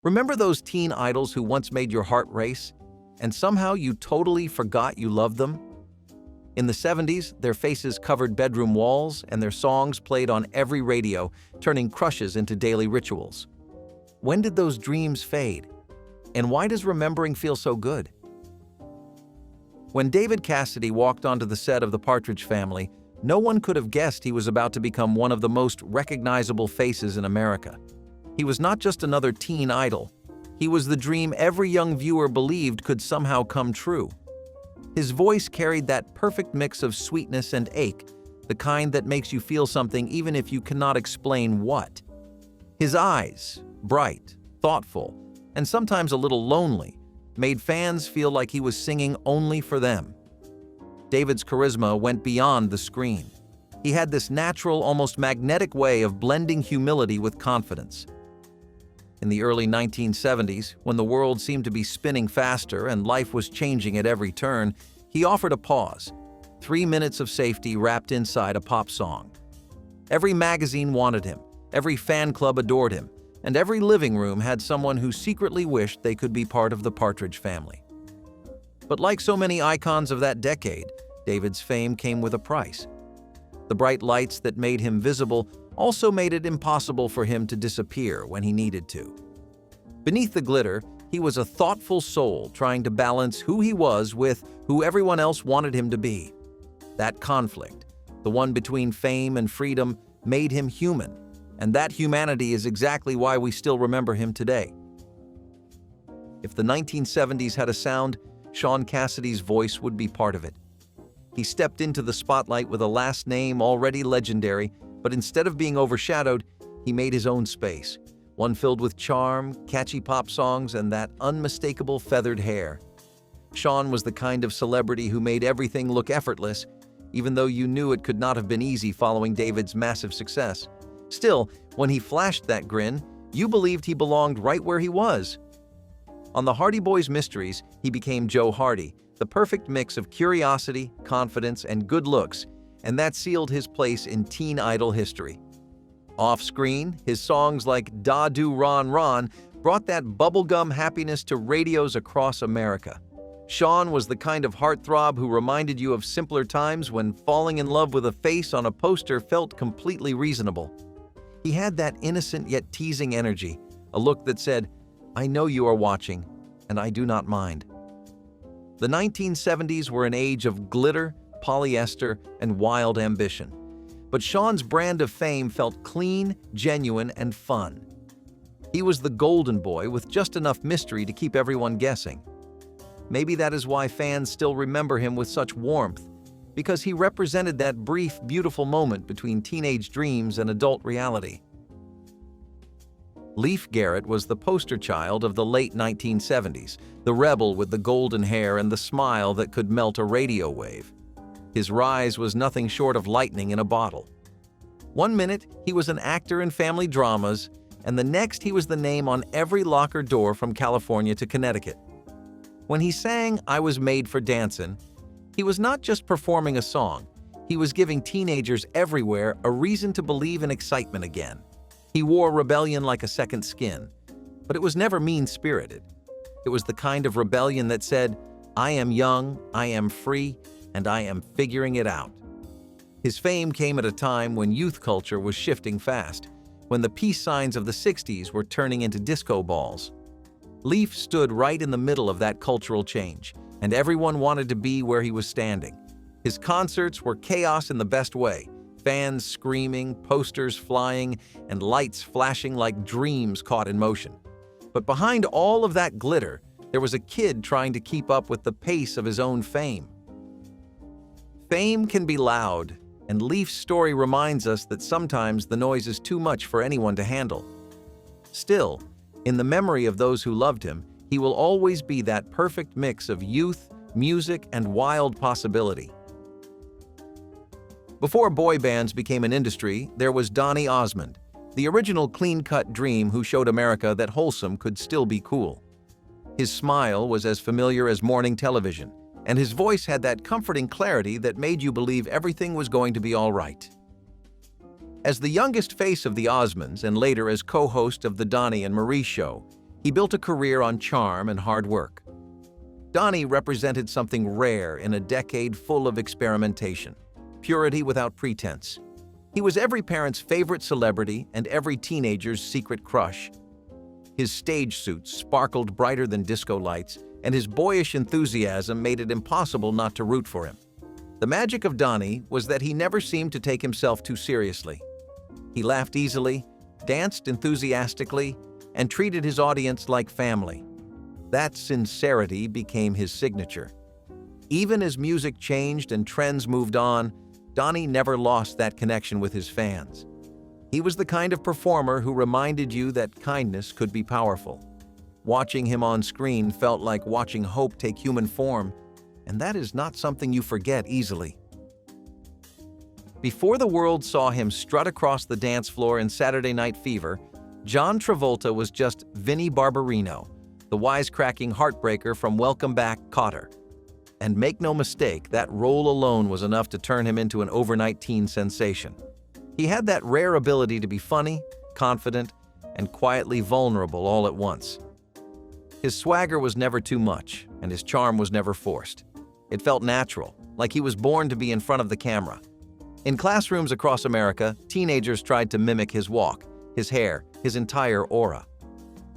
Remember those teen idols who once made your heart race, and somehow you totally forgot you loved them? In the 70s, their faces covered bedroom walls and their songs played on every radio, turning crushes into daily rituals. When did those dreams fade? And why does remembering feel so good? When David Cassidy walked onto the set of The Partridge Family, no one could have guessed he was about to become one of the most recognizable faces in America. He was not just another teen idol. He was the dream every young viewer believed could somehow come true. His voice carried that perfect mix of sweetness and ache, the kind that makes you feel something even if you cannot explain what. His eyes, bright, thoughtful, and sometimes a little lonely, made fans feel like he was singing only for them. David's charisma went beyond the screen. He had this natural, almost magnetic way of blending humility with confidence. In the early 1970s, when the world seemed to be spinning faster and life was changing at every turn, he offered a pause. 3 minutes of safety wrapped inside a pop song. Every magazine wanted him, every fan club adored him, and every living room had someone who secretly wished they could be part of the Partridge Family. But like so many icons of that decade, David's fame came with a price. The bright lights that made him visible also made it impossible for him to disappear when he needed to. Beneath the glitter, he was a thoughtful soul trying to balance who he was with who everyone else wanted him to be. That conflict, the one between fame and freedom, made him human, and that humanity is exactly why we still remember him today. If the 1970s had a sound, Shaun Cassidy's voice would be part of it. He stepped into the spotlight with a last name already legendary, but instead of being overshadowed, he made his own space, one filled with charm, catchy pop songs, and that unmistakable feathered hair. Shaun was the kind of celebrity who made everything look effortless, even though you knew it could not have been easy following David's massive success. Still, when he flashed that grin, you believed he belonged right where he was. On the Hardy Boys Mysteries, he became Joe Hardy, the perfect mix of curiosity, confidence, and good looks, and that sealed his place in teen idol history. Off-screen, his songs like Da Do Ron Ron brought that bubblegum happiness to radios across America. Shaun was the kind of heartthrob who reminded you of simpler times when falling in love with a face on a poster felt completely reasonable. He had that innocent yet teasing energy, a look that said, "I know you are watching, and I do not mind." The 1970s were an age of glitter, polyester, and wild ambition. But Shaun's brand of fame felt clean, genuine, and fun. He was the golden boy with just enough mystery to keep everyone guessing. Maybe that is why fans still remember him with such warmth, because he represented that brief, beautiful moment between teenage dreams and adult reality. Leif Garrett was the poster child of the late 1970s, the rebel with the golden hair and the smile that could melt a radio wave. His rise was nothing short of lightning in a bottle. One minute, he was an actor in family dramas, and the next he was the name on every locker door from California to Connecticut. When he sang "I Was Made for Dancin'," he was not just performing a song, he was giving teenagers everywhere a reason to believe in excitement again. He wore rebellion like a second skin, but it was never mean-spirited. It was the kind of rebellion that said, "I am young, I am free, and I am figuring it out." His fame came at a time when youth culture was shifting fast, when the peace signs of the 60s were turning into disco balls. Leif stood right in the middle of that cultural change, and everyone wanted to be where he was standing. His concerts were chaos in the best way, fans screaming, posters flying, and lights flashing like dreams caught in motion. But behind all of that glitter, there was a kid trying to keep up with the pace of his own fame. Fame can be loud, and Leif's story reminds us that sometimes the noise is too much for anyone to handle. Still, in the memory of those who loved him, he will always be that perfect mix of youth, music, and wild possibility. Before boy bands became an industry, there was Donny Osmond, the original clean-cut dream who showed America that wholesome could still be cool. His smile was as familiar as morning television, and his voice had that comforting clarity that made you believe everything was going to be all right. As the youngest face of the Osmonds and later as co-host of the Donny and Marie Show, He built a career on charm and hard work. Donnie represented something rare in a decade full of experimentation, purity without pretense. He was every parent's favorite celebrity and every teenager's secret crush. His stage suits sparkled brighter than disco lights, and his boyish enthusiasm made it impossible not to root for him. The magic of Donnie was that he never seemed to take himself too seriously. He laughed easily, danced enthusiastically, and treated his audience like family. That sincerity became his signature. Even as music changed and trends moved on, Donnie never lost that connection with his fans. He was the kind of performer who reminded you that kindness could be powerful. Watching him on screen felt like watching hope take human form, and that is not something you forget easily. Before the world saw him strut across the dance floor in Saturday Night Fever, John Travolta was just Vinnie Barbarino, the wisecracking heartbreaker from Welcome Back, Kotter. And make no mistake, that role alone was enough to turn him into an overnight teen sensation. He had that rare ability to be funny, confident, and quietly vulnerable all at once. His swagger was never too much, and his charm was never forced. It felt natural, like he was born to be in front of the camera. In classrooms across America, teenagers tried to mimic his walk, his hair, his entire aura.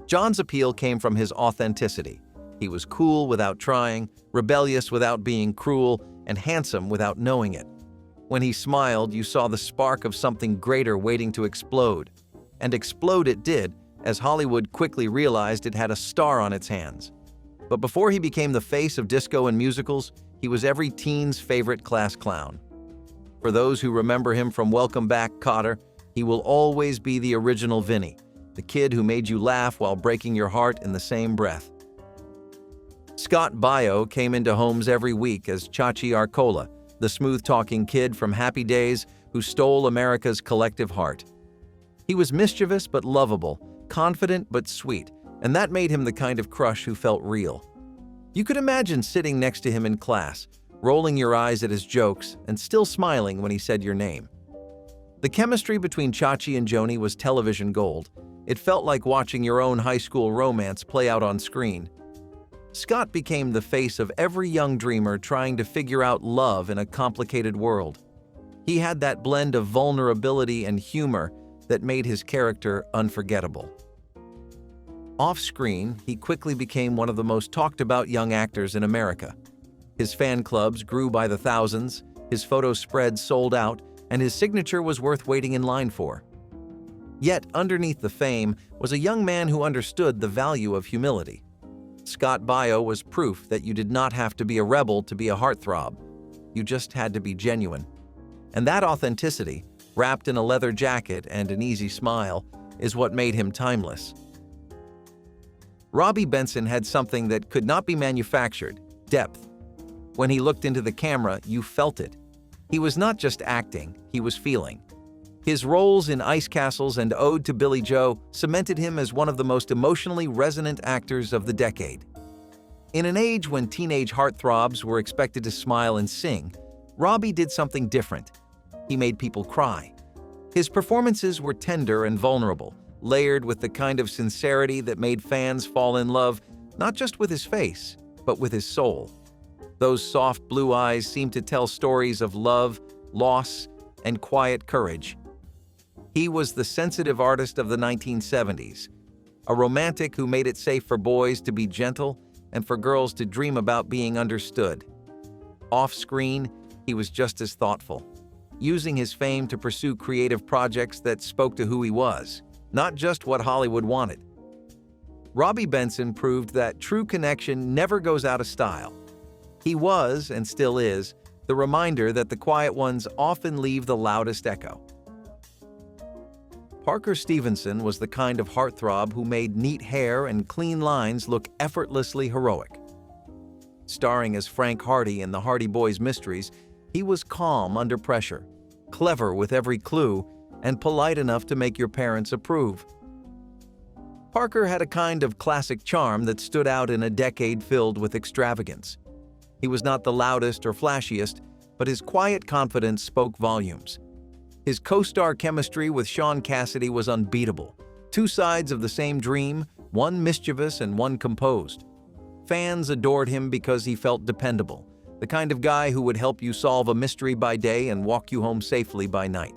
John's appeal came from his authenticity. He was cool without trying, rebellious without being cruel, and handsome without knowing it. When he smiled, you saw the spark of something greater waiting to explode. And explode it did, as Hollywood quickly realized it had a star on its hands. But before he became the face of disco and musicals, he was every teen's favorite class clown. For those who remember him from Welcome Back, Kotter, he will always be the original Vinnie, the kid who made you laugh while breaking your heart in the same breath. Scott Baio came into homes every week as Chachi Arcola, the smooth-talking kid from Happy Days who stole America's collective heart. He was mischievous but lovable, confident but sweet, and that made him the kind of crush who felt real. You could imagine sitting next to him in class, rolling your eyes at his jokes and still smiling when he said your name. The chemistry between Chachi and Joni was television gold. It felt like watching your own high school romance play out on screen. Scott became the face of every young dreamer trying to figure out love in a complicated world. He had that blend of vulnerability and humor that made his character unforgettable. Off-screen, he quickly became one of the most talked-about young actors in America. His fan clubs grew by the thousands, his photo spreads sold out, and his signature was worth waiting in line for. Yet, underneath the fame was a young man who understood the value of humility. Scott Baio was proof that you did not have to be a rebel to be a heartthrob. You just had to be genuine. And that authenticity, wrapped in a leather jacket and an easy smile, is what made him timeless. Robbie Benson had something that could not be manufactured: depth. When he looked into the camera, you felt it. He was not just acting, he was feeling. His roles in Ice Castles and Ode to Billy Joe cemented him as one of the most emotionally resonant actors of the decade. In an age when teenage heartthrobs were expected to smile and sing, Robbie did something different. He made people cry. His performances were tender and vulnerable, layered with the kind of sincerity that made fans fall in love not just with his face, but with his soul. Those soft blue eyes seemed to tell stories of love, loss, and quiet courage. He was the sensitive artist of the 1970s, a romantic who made it safe for boys to be gentle and for girls to dream about being understood. Off-screen, he was just as thoughtful, using his fame to pursue creative projects that spoke to who he was, not just what Hollywood wanted. Robbie Benson proved that true connection never goes out of style. He was, and still is, the reminder that the quiet ones often leave the loudest echo. Parker Stevenson was the kind of heartthrob who made neat hair and clean lines look effortlessly heroic. Starring as Frank Hardy in the Hardy Boys Mysteries, he was calm under pressure, clever with every clue, and polite enough to make your parents approve. Parker had a kind of classic charm that stood out in a decade filled with extravagance. He was not the loudest or flashiest, but his quiet confidence spoke volumes. His co-star chemistry with Sean Cassidy was unbeatable. Two sides of the same dream, one mischievous and one composed. Fans adored him because he felt dependable, the kind of guy who would help you solve a mystery by day and walk you home safely by night.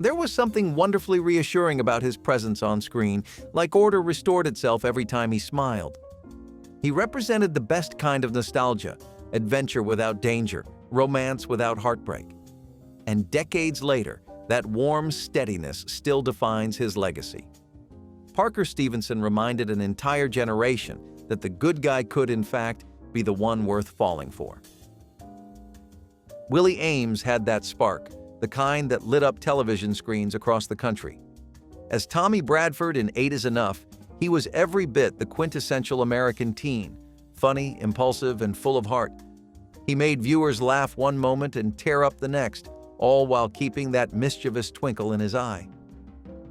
There was something wonderfully reassuring about his presence on screen, like order restored itself every time he smiled. He represented the best kind of nostalgia, adventure without danger, romance without heartbreak. And decades later, that warm steadiness still defines his legacy. Parker Stevenson reminded an entire generation that the good guy could, in fact, be the one worth falling for. Willie Ames had that spark, the kind that lit up television screens across the country. As Tommy Bradford in 8 is Enough, he was every bit the quintessential American teen, funny, impulsive, and full of heart. He made viewers laugh one moment and tear up the next, all while keeping that mischievous twinkle in his eye.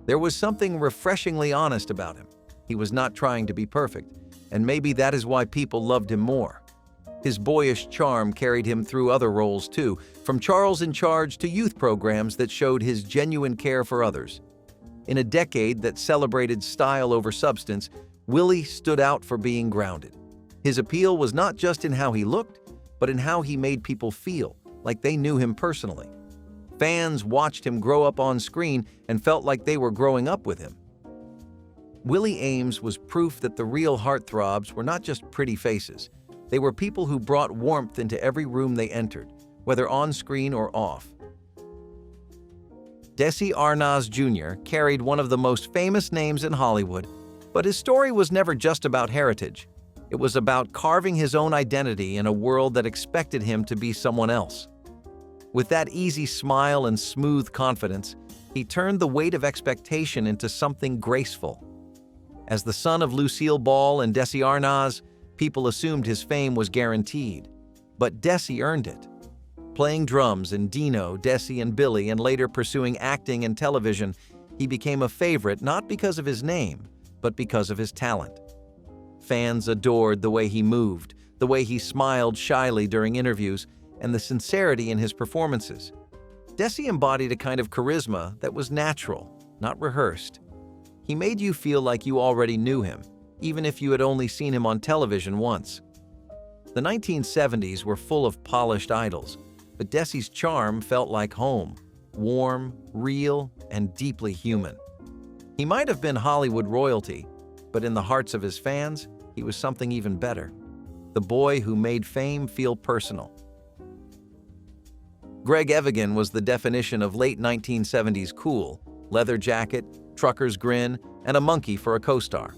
There was something refreshingly honest about him. He was not trying to be perfect, and maybe that is why people loved him more. His boyish charm carried him through other roles too, from Charles in Charge to youth programs that showed his genuine care for others. In a decade that celebrated style over substance, Willie stood out for being grounded. His appeal was not just in how he looked, but in how he made people feel, like they knew him personally. Fans watched him grow up on screen and felt like they were growing up with him. Willie Ames was proof that the real heartthrobs were not just pretty faces. They were people who brought warmth into every room they entered, whether on screen or off. Desi Arnaz Jr. carried one of the most famous names in Hollywood, but his story was never just about heritage. It was about carving his own identity in a world that expected him to be someone else. With that easy smile and smooth confidence, he turned the weight of expectation into something graceful. As the son of Lucille Ball and Desi Arnaz, people assumed his fame was guaranteed. But Desi earned it. Playing drums in Dino, Desi, and Billy, and later pursuing acting and television, he became a favorite not because of his name, but because of his talent. Fans adored the way he moved, the way he smiled shyly during interviews, and the sincerity in his performances. Desi embodied a kind of charisma that was natural, not rehearsed. He made you feel like you already knew him, even if you had only seen him on television once. The 1970s were full of polished idols, but Desi's charm felt like home, warm, real, and deeply human. He might have been Hollywood royalty, but in the hearts of his fans, he was something even better. The boy who made fame feel personal. Greg Evigan was the definition of late 1970s cool: leather jacket, trucker's grin, and a monkey for a co-star.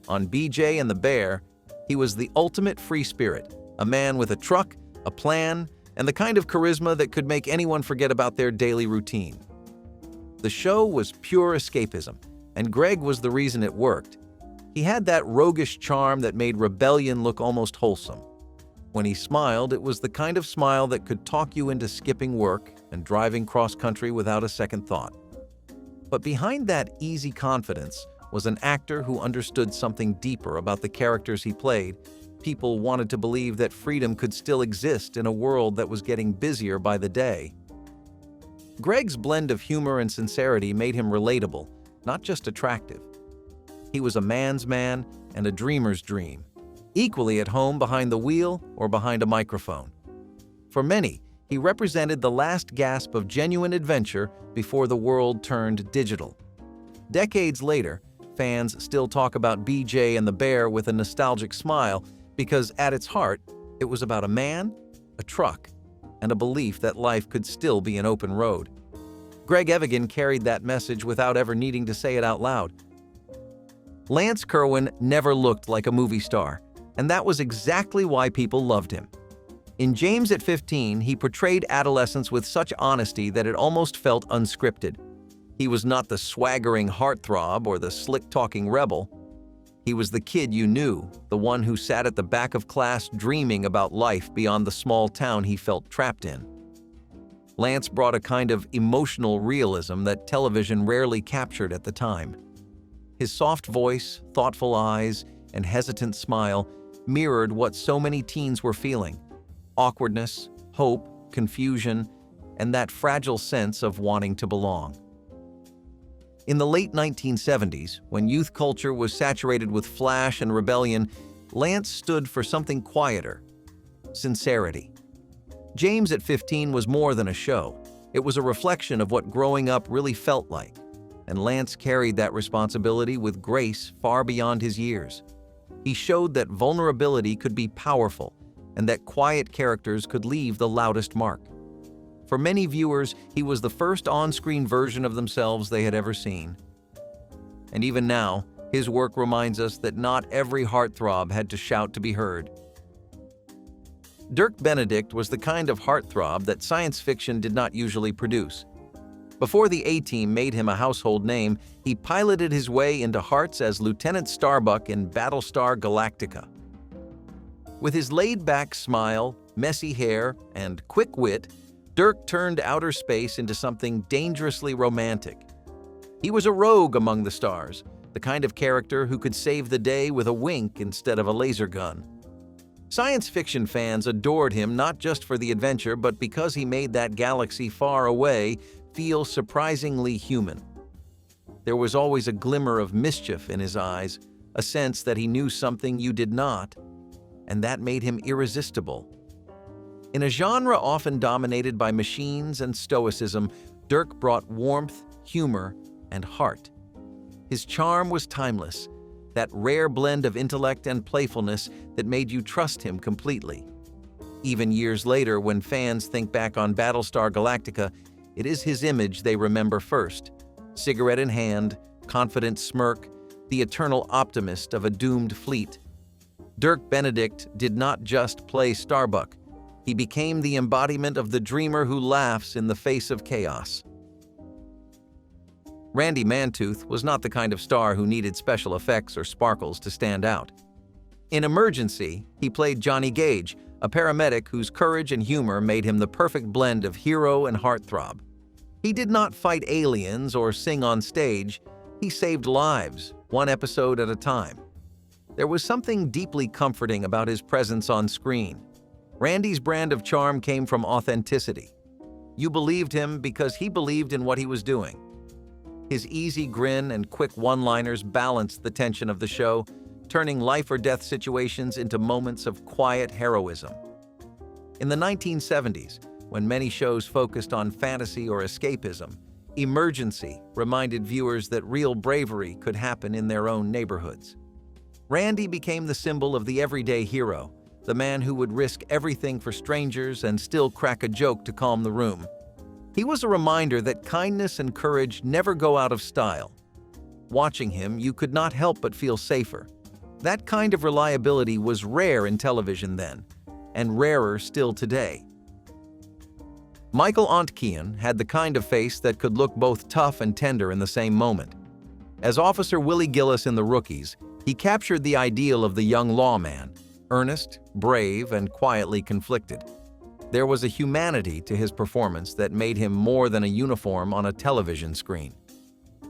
On BJ and the Bear, he was the ultimate free spirit, a man with a truck, a plan, and the kind of charisma that could make anyone forget about their daily routine. The show was pure escapism, and Greg was the reason it worked. He had that roguish charm that made rebellion look almost wholesome. When he smiled, it was the kind of smile that could talk you into skipping work and driving cross-country without a second thought. But behind that easy confidence was an actor who understood something deeper about the characters he played. People wanted to believe that freedom could still exist in a world that was getting busier by the day. Greg's blend of humor and sincerity made him relatable, not just attractive. He was a man's man and a dreamer's dream, equally at home behind the wheel or behind a microphone. For many, he represented the last gasp of genuine adventure before the world turned digital. Decades later, fans still talk about BJ and the Bear with a nostalgic smile because at its heart, it was about a man, a truck, and a belief that life could still be an open road. Greg Evigan carried that message without ever needing to say it out loud. Lance Kerwin never looked like a movie star, and that was exactly why people loved him. In James at 15, he portrayed adolescence with such honesty that it almost felt unscripted. He was not the swaggering heartthrob or the slick-talking rebel. He was the kid you knew, the one who sat at the back of class dreaming about life beyond the small town he felt trapped in. Lance brought a kind of emotional realism that television rarely captured at the time. His soft voice, thoughtful eyes, and hesitant smile mirrored what so many teens were feeling: awkwardness, hope, confusion, and that fragile sense of wanting to belong. In the late 1970s, when youth culture was saturated with flash and rebellion, Lance stood for something quieter: sincerity. James at 15 was more than a show. It was a reflection of what growing up really felt like, and Lance carried that responsibility with grace far beyond his years. He showed that vulnerability could be powerful and that quiet characters could leave the loudest mark. For many viewers, he was the first on-screen version of themselves they had ever seen. And even now, his work reminds us that not every heartthrob had to shout to be heard. Dirk Benedict was the kind of heartthrob that science fiction did not usually produce. Before the A-Team made him a household name, he piloted his way into hearts as Lieutenant Starbuck in Battlestar Galactica. With his laid-back smile, messy hair, and quick wit, Dirk turned outer space into something dangerously romantic. He was a rogue among the stars, the kind of character who could save the day with a wink instead of a laser gun. Science fiction fans adored him not just for the adventure, but because he made that galaxy far away feel surprisingly human. There was always a glimmer of mischief in his eyes, a sense that he knew something you did not, and that made him irresistible. In a genre often dominated by machines and stoicism, Dirk brought warmth, humor, and heart. His charm was timeless, that rare blend of intellect and playfulness that made you trust him completely. Even years later, when fans think back on Battlestar Galactica, it is his image they remember first: cigarette in hand, confident smirk, the eternal optimist of a doomed fleet. Dirk Benedict did not just play Starbuck. He became the embodiment of the dreamer who laughs in the face of chaos. Randy Mantooth was not the kind of star who needed special effects or sparkles to stand out. In Emergency, he played Johnny Gage, a paramedic whose courage and humor made him the perfect blend of hero and heartthrob. He did not fight aliens or sing on stage. He saved lives, one episode at a time. There was something deeply comforting about his presence on screen. Randy's brand of charm came from authenticity. You believed him because he believed in what he was doing. His easy grin and quick one-liners balanced the tension of the show, turning life-or-death situations into moments of quiet heroism. In the 1970s, when many shows focused on fantasy or escapism, Emergency reminded viewers that real bravery could happen in their own neighborhoods. Randy became the symbol of the everyday hero, the man who would risk everything for strangers and still crack a joke to calm the room. He was a reminder that kindness and courage never go out of style. Watching him, you could not help but feel safer. That kind of reliability was rare in television then, and rarer still today. Michael Ontkean had the kind of face that could look both tough and tender in the same moment. As Officer Willie Gillis in The Rookies, he captured the ideal of the young lawman, earnest, brave, and quietly conflicted. There was a humanity to his performance that made him more than a uniform on a television screen.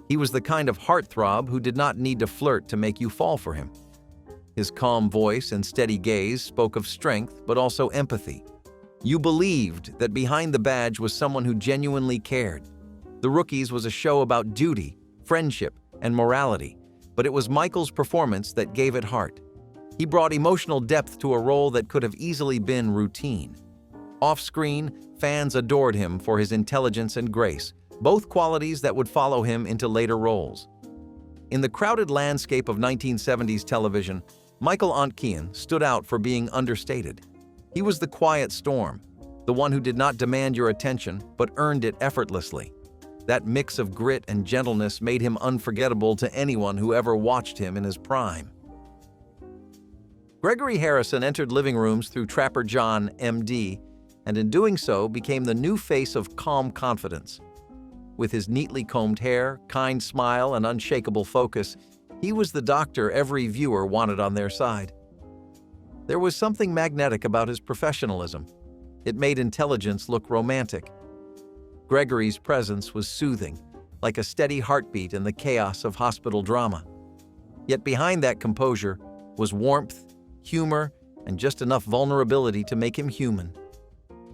He was the kind of heartthrob who did not need to flirt to make you fall for him. His calm voice and steady gaze spoke of strength but also empathy. You believed that behind the badge was someone who genuinely cared. The Rookies was a show about duty, friendship, and morality, but it was Michael's performance that gave it heart. He brought emotional depth to a role that could have easily been routine. Off-screen, fans adored him for his intelligence and grace, both qualities that would follow him into later roles. In the crowded landscape of 1970s television, Michael Ontkean stood out for being understated. He was the quiet storm, the one who did not demand your attention but earned it effortlessly. That mix of grit and gentleness made him unforgettable to anyone who ever watched him in his prime. Gregory Harrison entered living rooms through Trapper John, M.D., and in doing so became the new face of calm confidence. With his neatly combed hair, kind smile, and unshakable focus, he was the doctor every viewer wanted on their side. There was something magnetic about his professionalism. It made intelligence look romantic. Gregory's presence was soothing, like a steady heartbeat in the chaos of hospital drama. Yet behind that composure was warmth, humor, and just enough vulnerability to make him human.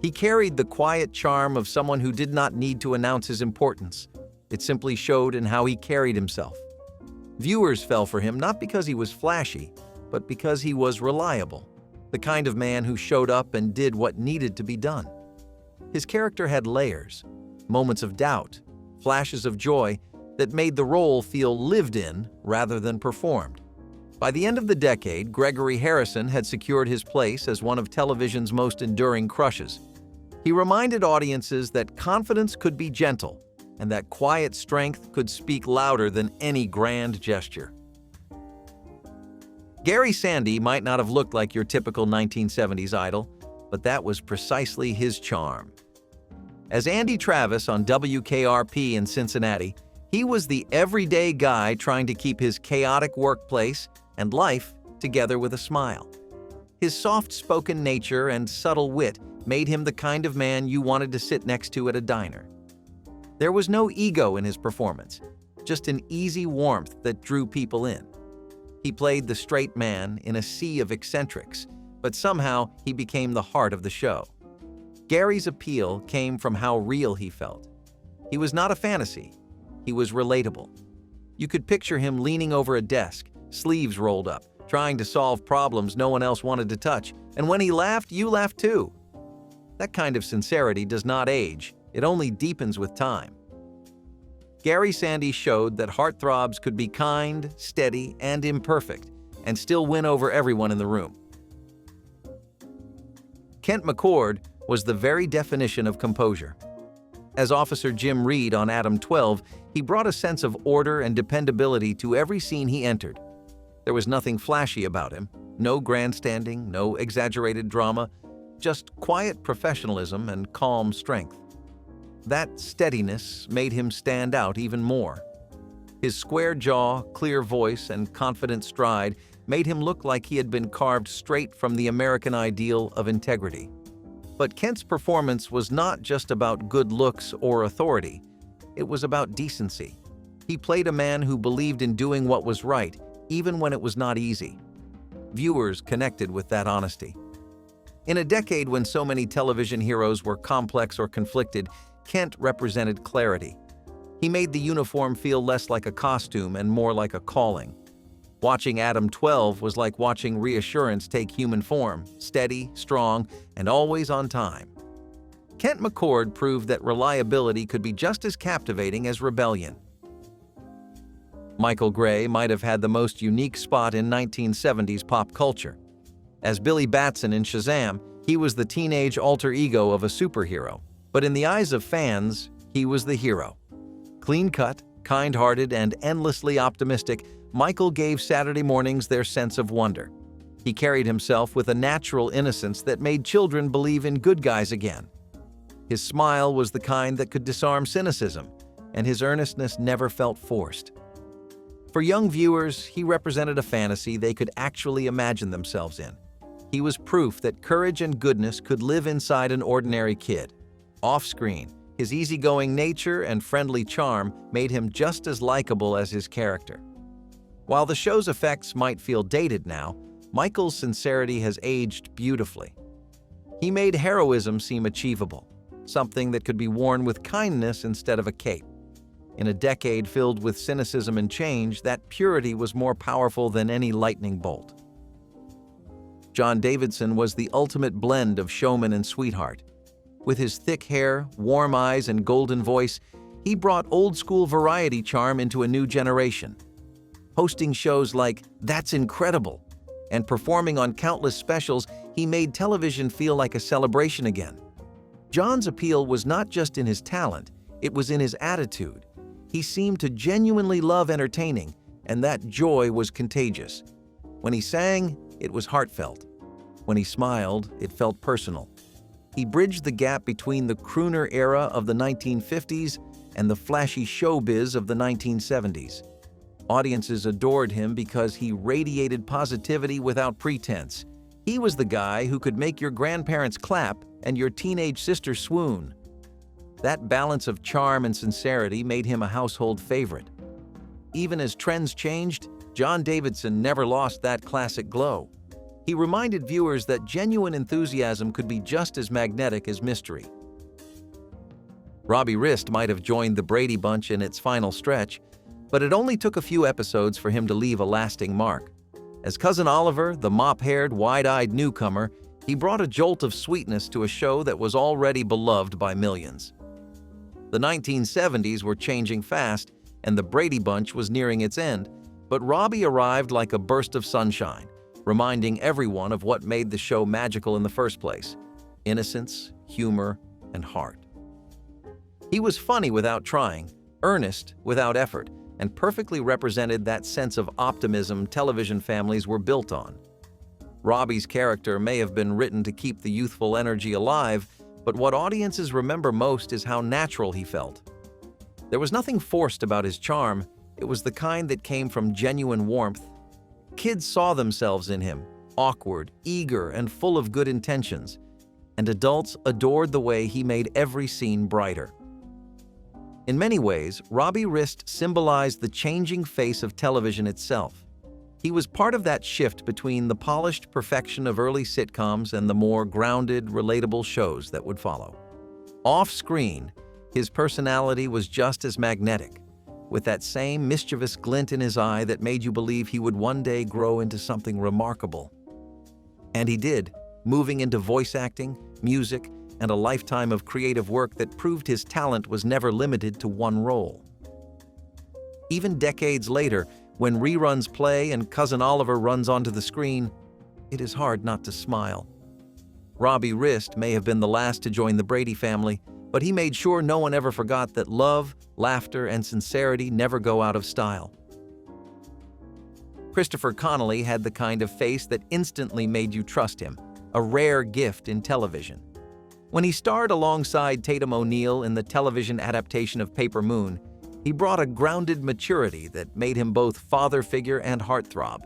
He carried the quiet charm of someone who did not need to announce his importance. It simply showed in how he carried himself. Viewers fell for him not because he was flashy, but because he was reliable, the kind of man who showed up and did what needed to be done. His character had layers, moments of doubt, flashes of joy that made the role feel lived in rather than performed. By the end of the decade, Gregory Harrison had secured his place as one of television's most enduring crushes. He reminded audiences that confidence could be gentle and that quiet strength could speak louder than any grand gesture. Gary Sandy might not have looked like your typical 1970s idol, but that was precisely his charm. As Andy Travis on WKRP in Cincinnati, he was the everyday guy trying to keep his chaotic workplace and life together with a smile. His soft-spoken nature and subtle wit made him the kind of man you wanted to sit next to at a diner. There was no ego in his performance, just an easy warmth that drew people in. He played the straight man in a sea of eccentrics, but somehow he became the heart of the show. Gary's appeal came from how real he felt. He was not a fantasy. He was relatable. You could picture him leaning over a desk, sleeves rolled up, trying to solve problems no one else wanted to touch, and when he laughed, you laughed too. That kind of sincerity does not age. It only deepens with time. Gary Sandy showed that heartthrobs could be kind, steady, and imperfect, and still win over everyone in the room. Kent McCord was the very definition of composure. As Officer Jim Reed on Adam 12, he brought a sense of order and dependability to every scene he entered. There was nothing flashy about him, no grandstanding, no exaggerated drama, just quiet professionalism and calm strength. That steadiness made him stand out even more. His square jaw, clear voice, and confident stride made him look like he had been carved straight from the American ideal of integrity. But Kent's performance was not just about good looks or authority. It was about decency. He played a man who believed in doing what was right, even when it was not easy. Viewers connected with that honesty. In a decade when so many television heroes were complex or conflicted, Kent represented clarity. He made the uniform feel less like a costume and more like a calling. Watching Adam 12 was like watching reassurance take human form, steady, strong, and always on time. Kent McCord proved that reliability could be just as captivating as rebellion. Michael Gray might have had the most unique spot in 1970s pop culture. As Billy Batson in Shazam, he was the teenage alter ego of a superhero. But in the eyes of fans, he was the hero. Clean-cut, kind-hearted, and endlessly optimistic, Michael gave Saturday mornings their sense of wonder. He carried himself with a natural innocence that made children believe in good guys again. His smile was the kind that could disarm cynicism, and his earnestness never felt forced. For young viewers, he represented a fantasy they could actually imagine themselves in. He was proof that courage and goodness could live inside an ordinary kid. Off-screen, his easygoing nature and friendly charm made him just as likable as his character. While the show's effects might feel dated now, Michael's sincerity has aged beautifully. He made heroism seem achievable, something that could be worn with kindness instead of a cape. In a decade filled with cynicism and change, that purity was more powerful than any lightning bolt. John Davidson was the ultimate blend of showman and sweetheart. With his thick hair, warm eyes, and golden voice, he brought old-school variety charm into a new generation. Hosting shows like That's Incredible and performing on countless specials, he made television feel like a celebration again. John's appeal was not just in his talent, it was in his attitude. He seemed to genuinely love entertaining, and that joy was contagious. When he sang, it was heartfelt. When he smiled, it felt personal. He bridged the gap between the crooner era of the 1950s and the flashy showbiz of the 1970s. Audiences adored him because he radiated positivity without pretense. He was the guy who could make your grandparents clap and your teenage sister swoon. That balance of charm and sincerity made him a household favorite. Even as trends changed, John Davidson never lost that classic glow. He reminded viewers that genuine enthusiasm could be just as magnetic as mystery. Robbie Rist might have joined the Brady Bunch in its final stretch, but it only took a few episodes for him to leave a lasting mark. As Cousin Oliver, the mop-haired, wide-eyed newcomer, he brought a jolt of sweetness to a show that was already beloved by millions. The 1970s were changing fast, and the Brady Bunch was nearing its end, but Robbie arrived like a burst of sunshine, reminding everyone of what made the show magical in the first place: innocence, humor, and heart. He was funny without trying, earnest without effort, and perfectly represented that sense of optimism television families were built on. Robbie's character may have been written to keep the youthful energy alive, but what audiences remember most is how natural he felt. There was nothing forced about his charm. It was the kind that came from genuine warmth. Kids saw themselves in him, awkward, eager, and full of good intentions, and adults adored the way he made every scene brighter. In many ways, Robbie Rist symbolized the changing face of television itself. He was part of that shift between the polished perfection of early sitcoms and the more grounded, relatable shows that would follow. Off-screen, his personality was just as magnetic, with that same mischievous glint in his eye that made you believe he would one day grow into something remarkable. And he did, moving into voice acting, music, and a lifetime of creative work that proved his talent was never limited to one role. Even decades later, when reruns play and Cousin Oliver runs onto the screen, it is hard not to smile. Robbie Rist may have been the last to join the Brady family, but he made sure no one ever forgot that love, laughter, and sincerity never go out of style. Christopher Connolly had the kind of face that instantly made you trust him, a rare gift in television. When he starred alongside Tatum O'Neal in the television adaptation of Paper Moon, he brought a grounded maturity that made him both father figure and heartthrob.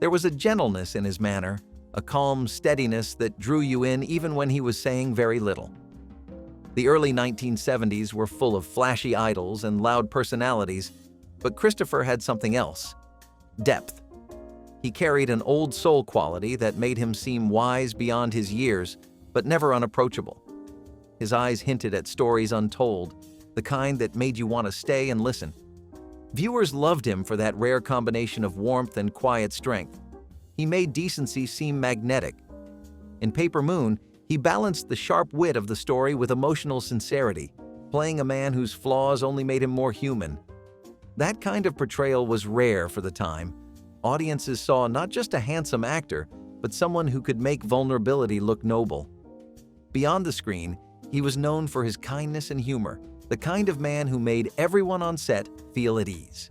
There was a gentleness in his manner, a calm steadiness that drew you in even when he was saying very little. The early 1970s were full of flashy idols and loud personalities, but Christopher had something else: depth. He carried an old soul quality that made him seem wise beyond his years, but never unapproachable. His eyes hinted at stories untold, the kind that made you want to stay and listen. Viewers loved him for that rare combination of warmth and quiet strength. He made decency seem magnetic. In Paper Moon, he balanced the sharp wit of the story with emotional sincerity, playing a man whose flaws only made him more human. That kind of portrayal was rare for the time. Audiences saw not just a handsome actor, but someone who could make vulnerability look noble. Beyond the screen, he was known for his kindness and humor, the kind of man who made everyone on set feel at ease.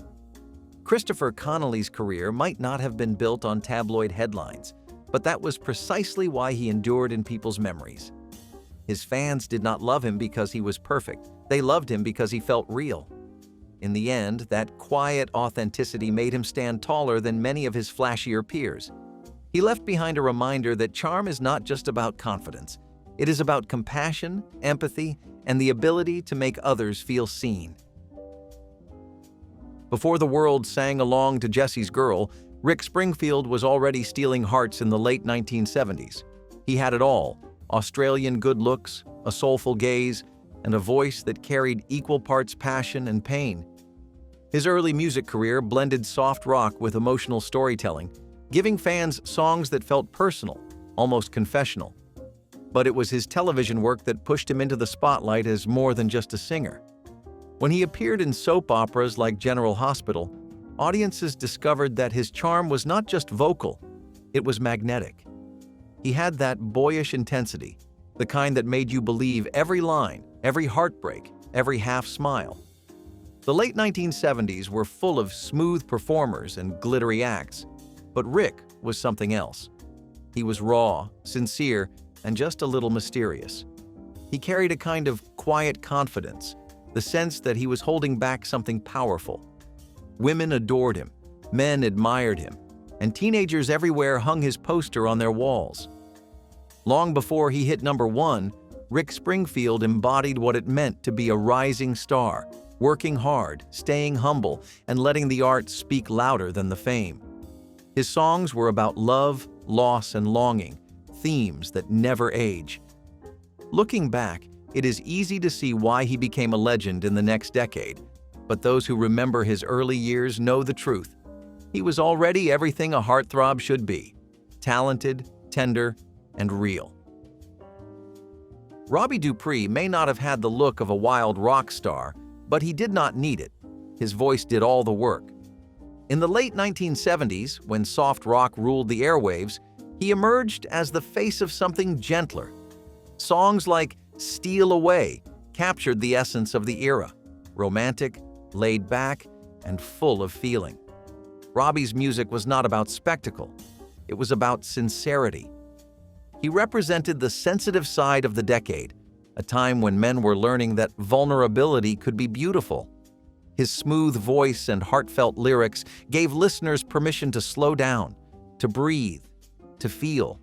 Christopher Connolly's career might not have been built on tabloid headlines, but that was precisely why he endured in people's memories. His fans did not love him because he was perfect. They loved him because he felt real. In the end, that quiet authenticity made him stand taller than many of his flashier peers. He left behind a reminder that charm is not just about confidence. It is about compassion, empathy, and the ability to make others feel seen. Before the world sang along to Jesse's Girl, Rick Springfield was already stealing hearts in the late 1970s. He had it all: Australian good looks, a soulful gaze, and a voice that carried equal parts passion and pain. His early music career blended soft rock with emotional storytelling, giving fans songs that felt personal, almost confessional. But it was his television work that pushed him into the spotlight as more than just a singer. When he appeared in soap operas like General Hospital, audiences discovered that his charm was not just vocal, it was magnetic. He had that boyish intensity, the kind that made you believe every line, every heartbreak, every half-smile. The late 1970s were full of smooth performers and glittery acts, but Rick was something else. He was raw, sincere, and just a little mysterious. He carried a kind of quiet confidence, the sense that he was holding back something powerful. Women adored him, men admired him, and teenagers everywhere hung his poster on their walls. Long before he hit #1, Rick Springfield embodied what it meant to be a rising star, working hard, staying humble, and letting the art speak louder than the fame. His songs were about love, loss, and longing, themes that never age. Looking back, It is easy to see why he became a legend in the next decade, but those who remember his early years know the truth. He was already everything a heartthrob should be: talented, tender, and real. Robbie Dupree may not have had the look of a wild rock star, but he did not need it. His voice did all the work. In the late 1970s, when soft rock ruled the airwaves, he emerged as the face of something gentler. Songs like "Steal Away" captured the essence of the era: romantic, laid back, and full of feeling. Robbie's music was not about spectacle. It was about sincerity. He represented the sensitive side of the decade, a time when men were learning that vulnerability could be beautiful. His smooth voice and heartfelt lyrics gave listeners permission to slow down, to breathe, to feel.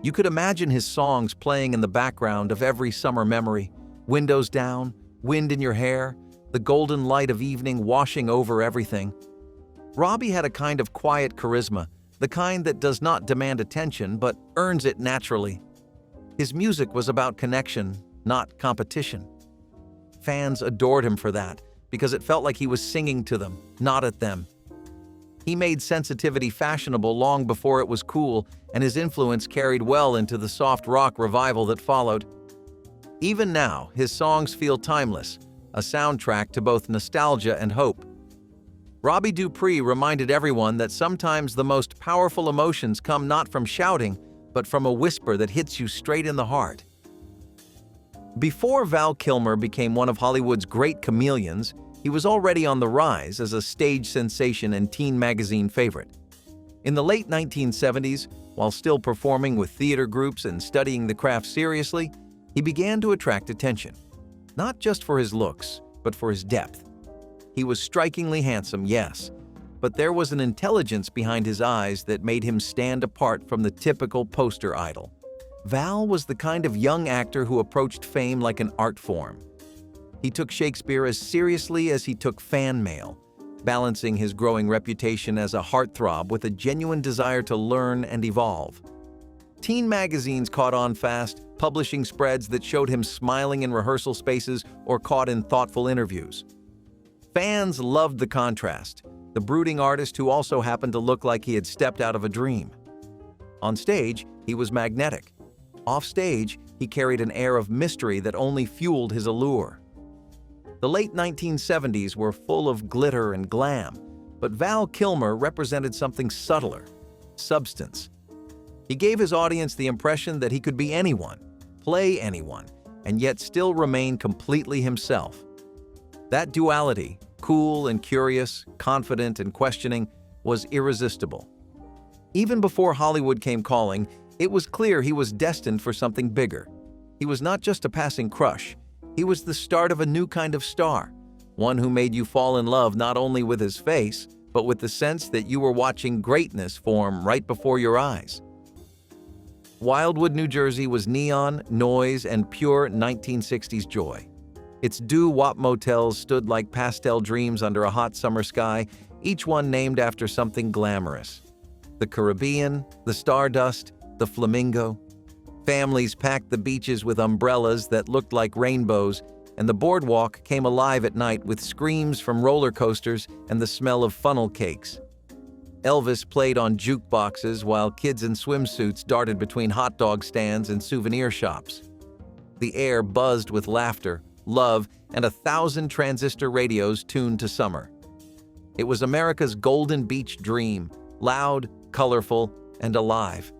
You could imagine his songs playing in the background of every summer memory: windows down, wind in your hair, the golden light of evening washing over everything. Robbie had a kind of quiet charisma, the kind that does not demand attention but earns it naturally. His music was about connection, not competition. Fans adored him for that, because it felt like he was singing to them, not at them. He made sensitivity fashionable long before it was cool, and his influence carried well into the soft rock revival that followed. Even now, his songs feel timeless, a soundtrack to both nostalgia and hope. Robbie Dupree reminded everyone that sometimes the most powerful emotions come not from shouting, but from a whisper that hits you straight in the heart. Before Val Kilmer became one of Hollywood's great chameleons, he was already on the rise as a stage sensation and teen magazine favorite. In the late 1970s, while still performing with theater groups and studying the craft seriously, he began to attract attention. Not just for his looks, but for his depth. He was strikingly handsome, yes, but there was an intelligence behind his eyes that made him stand apart from the typical poster idol. Val was the kind of young actor who approached fame like an art form. He took Shakespeare as seriously as he took fan mail, balancing his growing reputation as a heartthrob with a genuine desire to learn and evolve. Teen magazines caught on fast, publishing spreads that showed him smiling in rehearsal spaces or caught in thoughtful interviews. Fans loved the contrast, the brooding artist who also happened to look like he had stepped out of a dream. On stage, he was magnetic. Off stage, he carried an air of mystery that only fueled his allure. The late 1970s were full of glitter and glam, but Val Kilmer represented something subtler: substance. He gave his audience the impression that he could be anyone, play anyone, and yet still remain completely himself. That duality, cool and curious, confident and questioning, was irresistible. Even before Hollywood came calling, it was clear he was destined for something bigger. He was not just a passing crush. He was the start of a new kind of star, one who made you fall in love not only with his face, but with the sense that you were watching greatness form right before your eyes. Wildwood, New Jersey was neon, noise, and pure 1960s joy. Its doo-wop motels stood like pastel dreams under a hot summer sky, each one named after something glamorous. The Caribbean, the Stardust, the Flamingo. Families packed the beaches with umbrellas that looked like rainbows, and the boardwalk came alive at night with screams from roller coasters and the smell of funnel cakes. Elvis played on jukeboxes while kids in swimsuits darted between hot dog stands and souvenir shops. The air buzzed with laughter, love, and 1,000 transistor radios tuned to summer. It was America's Golden Beach dream, loud, colorful, and alive.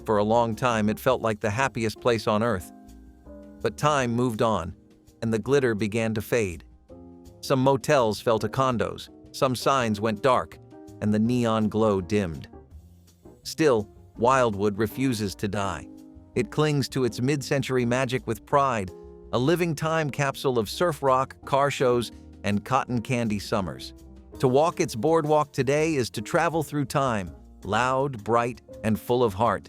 For a long time, it felt like the happiest place on earth. But time moved on, and the glitter began to fade. Some motels fell to condos, some signs went dark, and the neon glow dimmed. Still, Wildwood refuses to die. It clings to its mid-century magic with pride, a living time capsule of surf rock, car shows, and cotton candy summers. To walk its boardwalk today is to travel through time, loud, bright, and full of heart.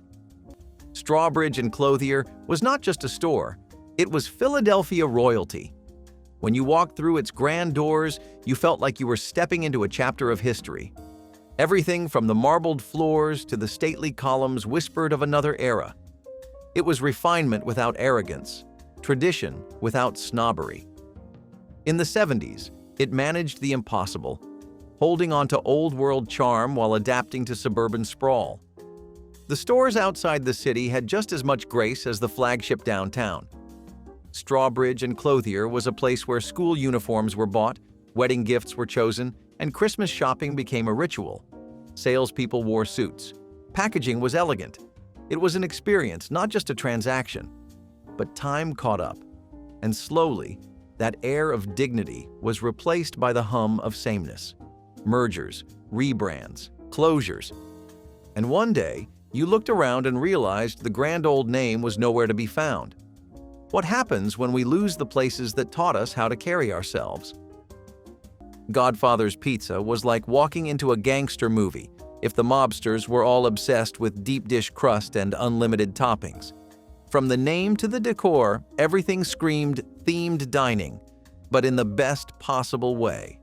Strawbridge and Clothier was not just a store, it was Philadelphia royalty. When you walked through its grand doors, you felt like you were stepping into a chapter of history. Everything from the marbled floors to the stately columns whispered of another era. It was refinement without arrogance, tradition without snobbery. In the 70s, it managed the impossible, holding on to old-world charm while adapting to suburban sprawl. The stores outside the city had just as much grace as the flagship downtown. Strawbridge and Clothier was a place where school uniforms were bought, wedding gifts were chosen, and Christmas shopping became a ritual. Salespeople wore suits. Packaging was elegant. It was an experience, not just a transaction. But time caught up, and slowly, that air of dignity was replaced by the hum of sameness. Mergers, rebrands, closures. And one day, you looked around and realized the grand old name was nowhere to be found. What happens when we lose the places that taught us how to carry ourselves? Godfather's Pizza was like walking into a gangster movie if the mobsters were all obsessed with deep dish crust and unlimited toppings. From the name to the decor, everything screamed themed dining, but in the best possible way.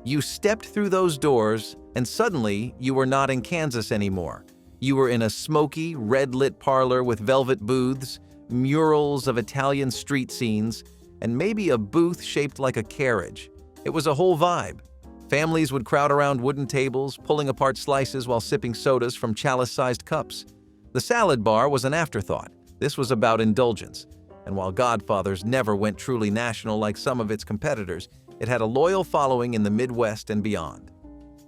You stepped through those doors, and suddenly you were not in Kansas anymore. You were in a smoky, red-lit parlor with velvet booths, murals of Italian street scenes, and maybe a booth shaped like a carriage. It was a whole vibe. Families would crowd around wooden tables, pulling apart slices while sipping sodas from chalice-sized cups. The salad bar was an afterthought. This was about indulgence, and while Godfather's never went truly national like some of its competitors, it had a loyal following in the Midwest and beyond.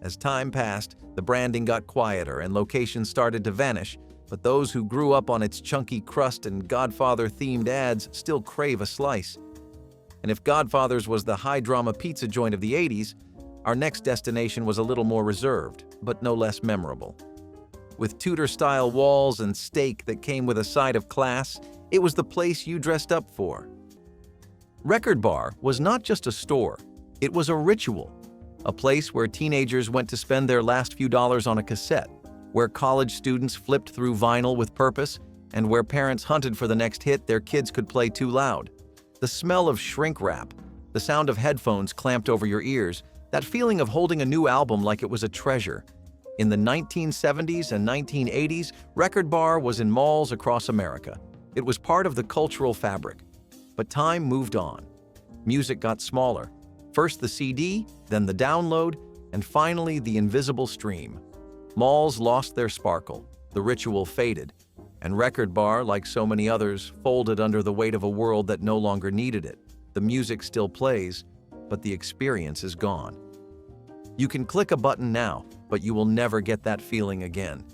As time passed, the branding got quieter and locations started to vanish, but those who grew up on its chunky crust and Godfather-themed ads still crave a slice. And if Godfather's was the high-drama pizza joint of the 80s, our next destination was a little more reserved, but no less memorable. With Tudor-style walls and steak that came with a side of class, it was the place you dressed up for. Record Bar was not just a store, it was a ritual. A place where teenagers went to spend their last few dollars on a cassette, where college students flipped through vinyl with purpose, and where parents hunted for the next hit their kids could play too loud. The smell of shrink wrap, the sound of headphones clamped over your ears, that feeling of holding a new album like it was a treasure. In the 1970s and 1980s, Record Bar was in malls across America. It was part of the cultural fabric. But time moved on. Music got smaller. First the CD, then the download, and finally the invisible stream. Malls lost their sparkle, the ritual faded, and Record Bar, like so many others, folded under the weight of a world that no longer needed it. The music still plays, but the experience is gone. You can click a button now, but you will never get that feeling again.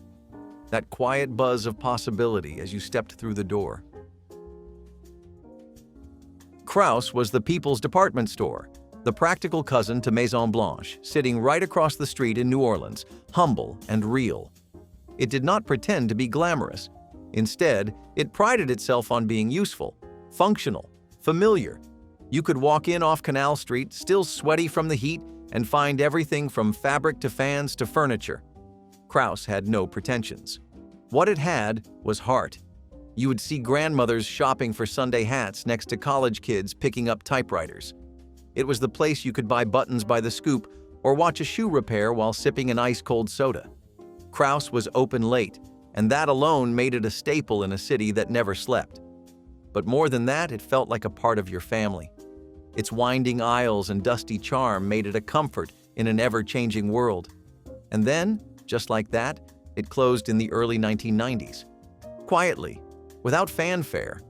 That quiet buzz of possibility as you stepped through the door. Kraus was the people's department store, the practical cousin to Maison Blanche, sitting right across the street in New Orleans, humble and real. It did not pretend to be glamorous. Instead, it prided itself on being useful, functional, familiar. You could walk in off Canal Street, still sweaty from the heat, and find everything from fabric to fans to furniture. Kraus had no pretensions. What it had was heart. You would see grandmothers shopping for Sunday hats next to college kids picking up typewriters. It was the place you could buy buttons by the scoop or watch a shoe repair while sipping an ice-cold soda. Kraus was open late, and that alone made it a staple in a city that never slept. But more than that, it felt like a part of your family. Its winding aisles and dusty charm made it a comfort in an ever-changing world. And then, just like that, it closed in the early 1990s. Quietly, without fanfare.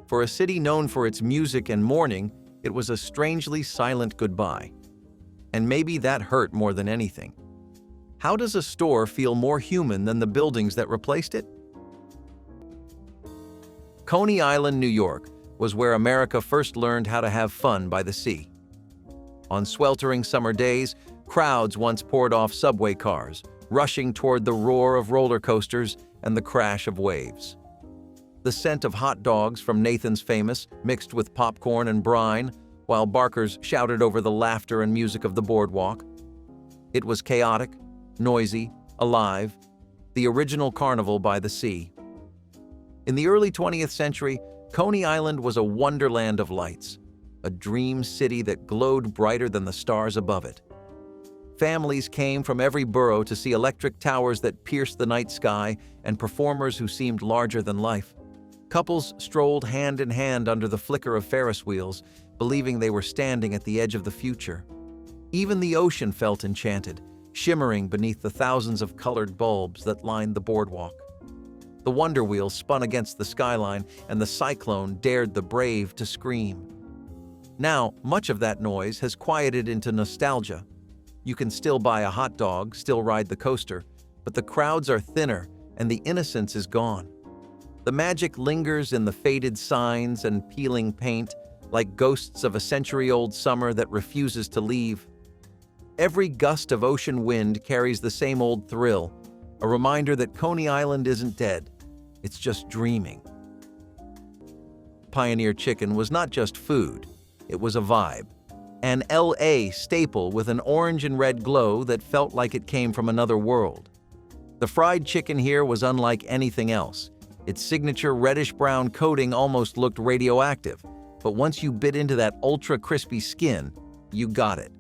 For a city known for its music and mourning, it was a strangely silent goodbye. And maybe that hurt more than anything. How does a store feel more human than the buildings that replaced it? Coney Island, New York, was where America first learned how to have fun by the sea. On sweltering summer days, crowds once poured off subway cars, rushing toward the roar of roller coasters and the crash of waves. The scent of hot dogs from Nathan's Famous mixed with popcorn and brine, while barkers shouted over the laughter and music of the boardwalk. It was chaotic, noisy, alive, the original carnival by the sea. In the early 20th century, Coney Island was a wonderland of lights, a dream city that glowed brighter than the stars above it. Families came from every borough to see electric towers that pierced the night sky and performers who seemed larger than life. Couples strolled hand in hand under the flicker of Ferris wheels, believing they were standing at the edge of the future. Even the ocean felt enchanted, shimmering beneath the thousands of colored bulbs that lined the boardwalk. The Wonder Wheel spun against the skyline, and the cyclone dared the brave to scream. Now, much of that noise has quieted into nostalgia. You can still buy a hot dog, still ride the coaster, but the crowds are thinner and the innocence is gone. The magic lingers in the faded signs and peeling paint, like ghosts of a century-old summer that refuses to leave. Every gust of ocean wind carries the same old thrill, a reminder that Coney Island isn't dead, it's just dreaming. Pioneer Chicken was not just food, it was a vibe. An LA staple with an orange and red glow that felt like it came from another world. The fried chicken here was unlike anything else. Its signature reddish-brown coating almost looked radioactive, but once you bit into that ultra-crispy skin, you got it.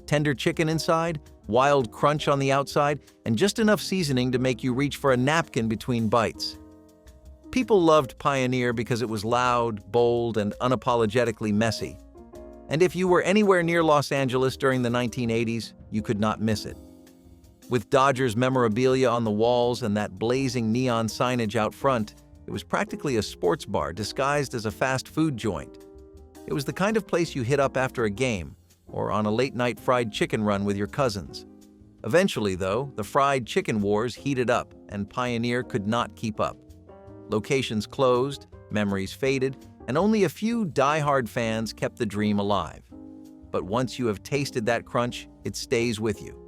Tender chicken inside, wild crunch on the outside, and just enough seasoning to make you reach for a napkin between bites. People loved Pioneer because it was loud, bold, and unapologetically messy. And if you were anywhere near Los Angeles during the 1980s, you could not miss it. With Dodgers memorabilia on the walls and that blazing neon signage out front, it was practically a sports bar disguised as a fast food joint. It was the kind of place you hit up after a game, or on a late-night fried chicken run with your cousins. Eventually, though, the fried chicken wars heated up, and Pioneer could not keep up. Locations closed, memories faded, and only a few die-hard fans kept the dream alive. But once you have tasted that crunch, it stays with you.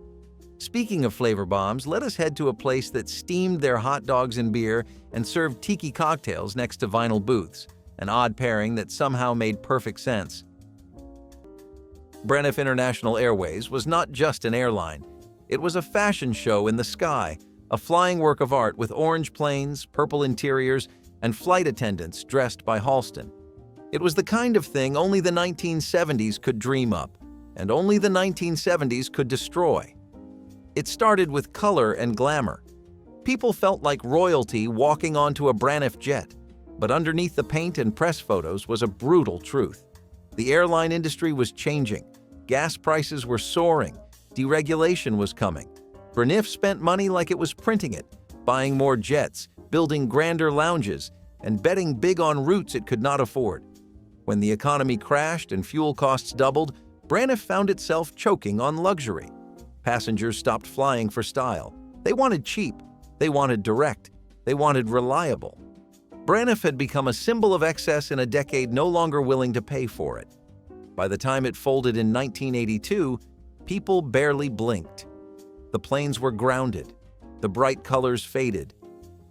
Speaking of flavor bombs, let us head to a place that steamed their hot dogs and beer and served tiki cocktails next to vinyl booths, an odd pairing that somehow made perfect sense. Braniff International Airways was not just an airline. It was a fashion show in the sky, a flying work of art with orange planes, purple interiors, and flight attendants dressed by Halston. It was the kind of thing only the 1970s could dream up, and only the 1970s could destroy. It started with color and glamour. People felt like royalty walking onto a Braniff jet, but underneath the paint and press photos was a brutal truth. The airline industry was changing. Gas prices were soaring. Deregulation was coming. Braniff spent money like it was printing it, buying more jets, building grander lounges, and betting big on routes it could not afford. When the economy crashed and fuel costs doubled, Braniff found itself choking on luxury. Passengers stopped flying for style. They wanted cheap. They wanted direct. They wanted reliable. Braniff had become a symbol of excess in a decade no longer willing to pay for it. By the time it folded in 1982, people barely blinked. The planes were grounded, the bright colors faded,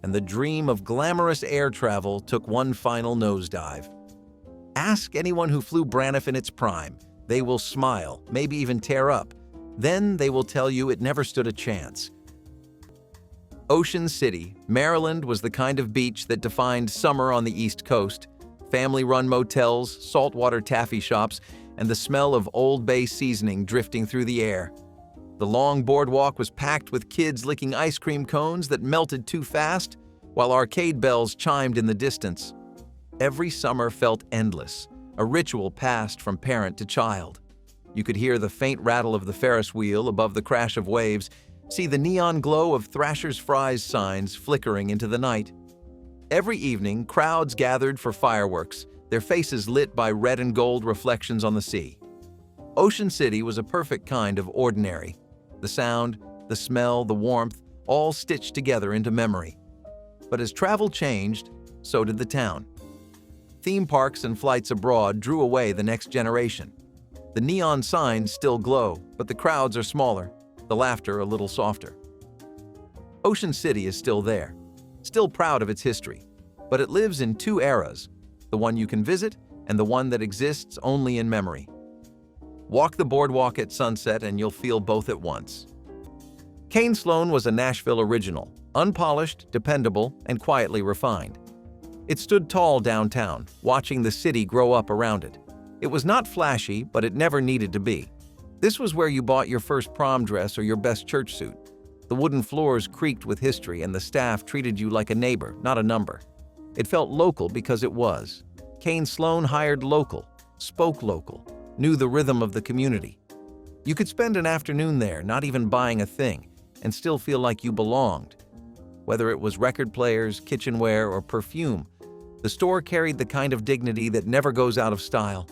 and the dream of glamorous air travel took one final nosedive. Ask anyone who flew Braniff in its prime. They will smile, maybe even tear up. Then they will tell you it never stood a chance. Ocean City, Maryland was the kind of beach that defined summer on the East Coast. Family-run motels, saltwater taffy shops, and the smell of Old Bay seasoning drifting through the air. The long boardwalk was packed with kids licking ice cream cones that melted too fast, while arcade bells chimed in the distance. Every summer felt endless, a ritual passed from parent to child. You could hear the faint rattle of the Ferris wheel above the crash of waves, see the neon glow of Thrasher's Fries signs flickering into the night. Every evening, crowds gathered for fireworks, their faces lit by red and gold reflections on the sea. Ocean City was a perfect kind of ordinary. The sound, the smell, the warmth, all stitched together into memory. But as travel changed, so did the town. Theme parks and flights abroad drew away the next generation. The neon signs still glow, but the crowds are smaller, the laughter a little softer. Ocean City is still there, still proud of its history, but it lives in two eras, the one you can visit and the one that exists only in memory. Walk the boardwalk at sunset and you'll feel both at once. Kane Sloan was a Nashville original, unpolished, dependable, and quietly refined. It stood tall downtown, watching the city grow up around it. It was not flashy, but it never needed to be. This was where you bought your first prom dress or your best church suit. The wooden floors creaked with history and the staff treated you like a neighbor, not a number. It felt local because it was. Kane Sloan hired local, spoke local, knew the rhythm of the community. You could spend an afternoon there, not even buying a thing, and still feel like you belonged. Whether it was record players, kitchenware, or perfume, the store carried the kind of dignity that never goes out of style.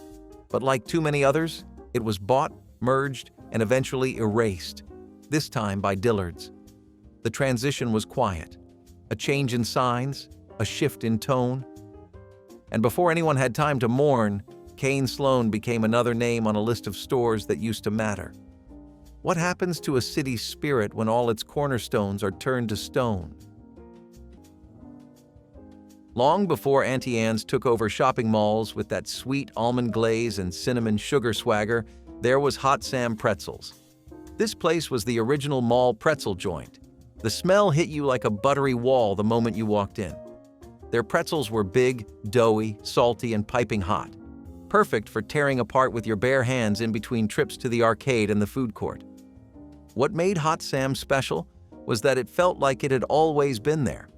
But like too many others, it was bought, merged, and eventually erased, this time by Dillard's. The transition was quiet, a change in signs, a shift in tone. And before anyone had time to mourn, Kane Sloan became another name on a list of stores that used to matter. What happens to a city's spirit when all its cornerstones are turned to stone? Long before Auntie Anne's took over shopping malls with that sweet almond glaze and cinnamon sugar swagger, there was Hot Sam Pretzels. This place was the original mall pretzel joint. The smell hit you like a buttery wall the moment you walked in. Their pretzels were big, doughy, salty, and piping hot. Perfect for tearing apart with your bare hands in between trips to the arcade and the food court. What made Hot Sam special was that it felt like it had always been there.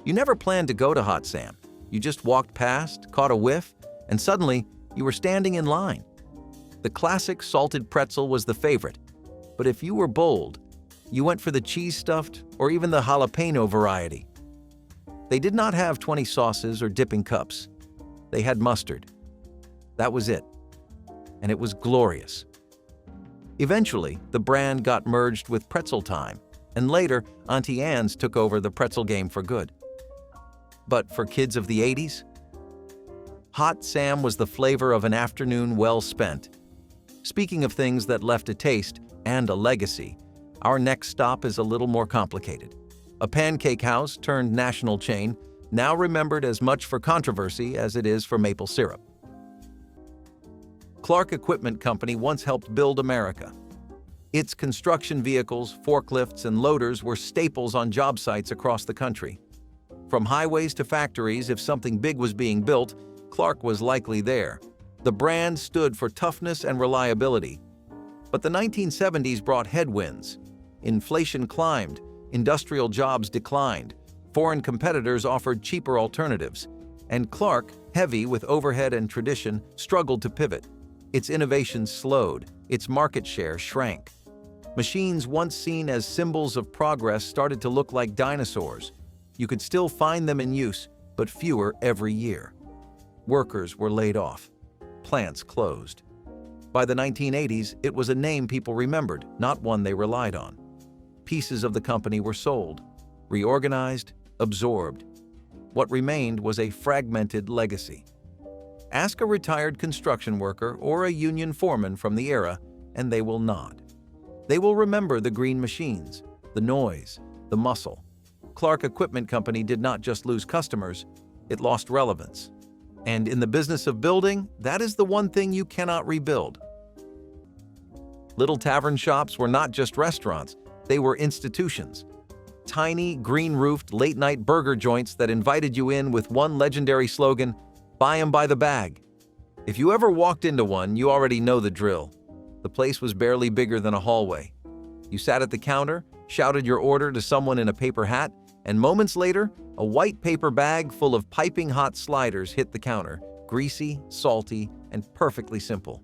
You never planned to go to Hot Sam. You just walked past, caught a whiff, and suddenly you were standing in line. The classic salted pretzel was the favorite, but if you were bold, you went for the cheese-stuffed or even the jalapeno variety. They did not have 20 sauces or dipping cups. They had mustard. That was it. And it was glorious. Eventually, the brand got merged with Pretzel Time, and later, Auntie Anne's took over the pretzel game for good. But for kids of the 80s, Hot Sam was the flavor of an afternoon well spent. Speaking of things that left a taste and a legacy, our next stop is a little more complicated. A pancake house turned national chain, now remembered as much for controversy as it is for maple syrup. Clark Equipment Company once helped build America. Its construction vehicles, forklifts, and loaders were staples on job sites across the country. From highways to factories, if something big was being built, Clark was likely there. The brand stood for toughness and reliability. But the 1970s brought headwinds. Inflation climbed, industrial jobs declined, foreign competitors offered cheaper alternatives, and Clark, heavy with overhead and tradition, struggled to pivot. Its innovation slowed, its market share shrank. Machines once seen as symbols of progress started to look like dinosaurs. You could still find them in use, but fewer every year. Workers were laid off. Plants closed. By the 1980s, it was a name people remembered, not one they relied on. Pieces of the company were sold, reorganized, absorbed. What remained was a fragmented legacy. Ask a retired construction worker or a union foreman from the era, and they will nod. They will remember the green machines, the noise, the muscle. Clark Equipment Company did not just lose customers, it lost relevance. And in the business of building, that is the one thing you cannot rebuild. Little tavern shops were not just restaurants, they were institutions. Tiny, green-roofed, late-night burger joints that invited you in with one legendary slogan, "Buy 'em by the bag." If you ever walked into one, you already know the drill. The place was barely bigger than a hallway. You sat at the counter, shouted your order to someone in a paper hat, and moments later, a white paper bag full of piping hot sliders hit the counter, greasy, salty, and perfectly simple.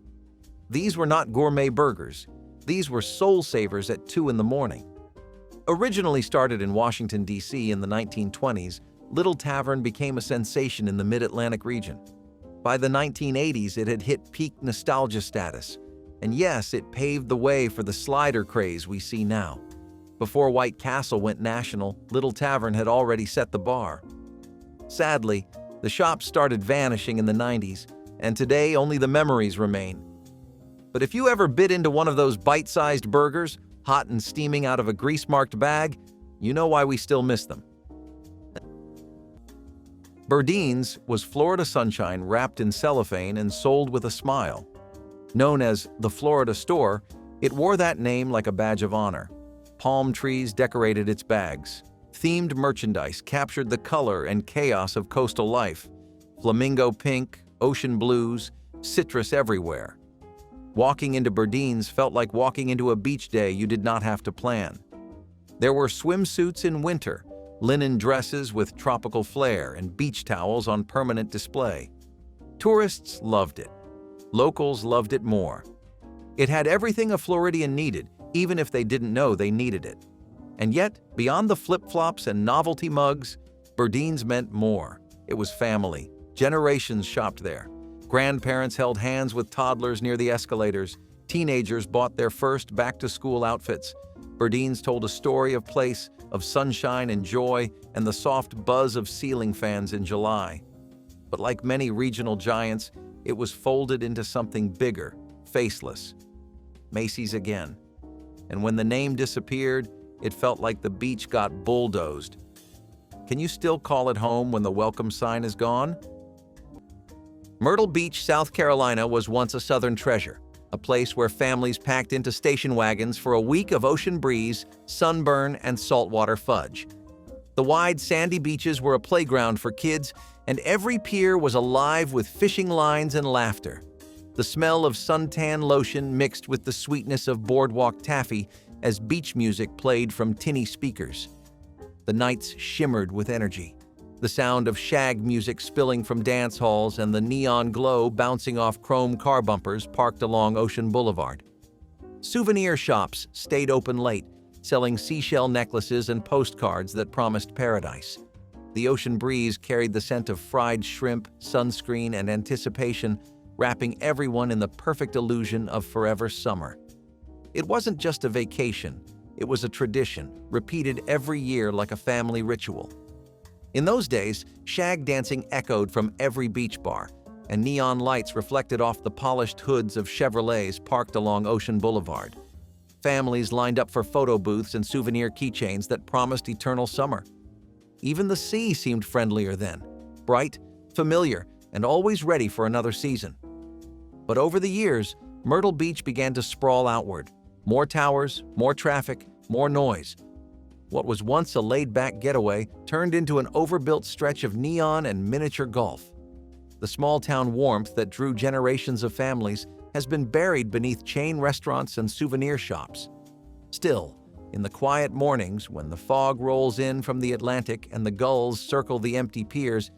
These were not gourmet burgers. These were soul savers at 2 in the morning. Originally started in Washington, D.C. in the 1920s, Little Tavern became a sensation in the Mid-Atlantic region. By the 1980s, it had hit peak nostalgia status. And yes, it paved the way for the slider craze we see now. Before White Castle went national, Little Tavern had already set the bar. Sadly, the shops started vanishing in the 90s, and today only the memories remain. But if you ever bit into one of those bite-sized burgers, hot and steaming out of a grease-marked bag, you know why we still miss them. Burdine's was Florida sunshine wrapped in cellophane and sold with a smile. Known as the Florida Store, it wore that name like a badge of honor. Palm trees decorated its bags. Themed merchandise captured the color and chaos of coastal life. Flamingo pink, ocean blues, citrus everywhere. Walking into Burdine's felt like walking into a beach day you did not have to plan. There were swimsuits in winter, linen dresses with tropical flair and beach towels on permanent display. Tourists loved it. Locals loved it more. It had everything a Floridian needed, even if they didn't know they needed it. And yet, beyond the flip-flops and novelty mugs, Berdeen's meant more. It was family. Generations shopped there. Grandparents held hands with toddlers near the escalators. Teenagers bought their first back-to-school outfits. Berdeen's told a story of place, of sunshine and joy, and the soft buzz of ceiling fans in July. But like many regional giants, it was folded into something bigger, faceless. Macy's again. And when the name disappeared, it felt like the beach got bulldozed. Can you still call it home when the welcome sign is gone? Myrtle Beach, South Carolina was once a southern treasure, a place where families packed into station wagons for a week of ocean breeze, sunburn, and saltwater fudge. The wide, sandy beaches were a playground for kids, and every pier was alive with fishing lines and laughter. The smell of suntan lotion mixed with the sweetness of boardwalk taffy as beach music played from tinny speakers. The nights shimmered with energy, the sound of shag music spilling from dance halls and the neon glow bouncing off chrome car bumpers parked along Ocean Boulevard. Souvenir shops stayed open late, selling seashell necklaces and postcards that promised paradise. The ocean breeze carried the scent of fried shrimp, sunscreen, and anticipation, wrapping everyone in the perfect illusion of forever summer. It wasn't just a vacation, it was a tradition, repeated every year like a family ritual. In those days, shag dancing echoed from every beach bar, and neon lights reflected off the polished hoods of Chevrolets parked along Ocean Boulevard. Families lined up for photo booths and souvenir keychains that promised eternal summer. Even the sea seemed friendlier then, bright, familiar, and always ready for another season. But over the years, Myrtle Beach began to sprawl outward. More towers, more traffic, more noise. What was once a laid-back getaway turned into an overbuilt stretch of neon and miniature golf. The small-town warmth that drew generations of families has been buried beneath chain restaurants and souvenir shops. Still, in the quiet mornings when the fog rolls in from the Atlantic and the gulls circle the empty piers,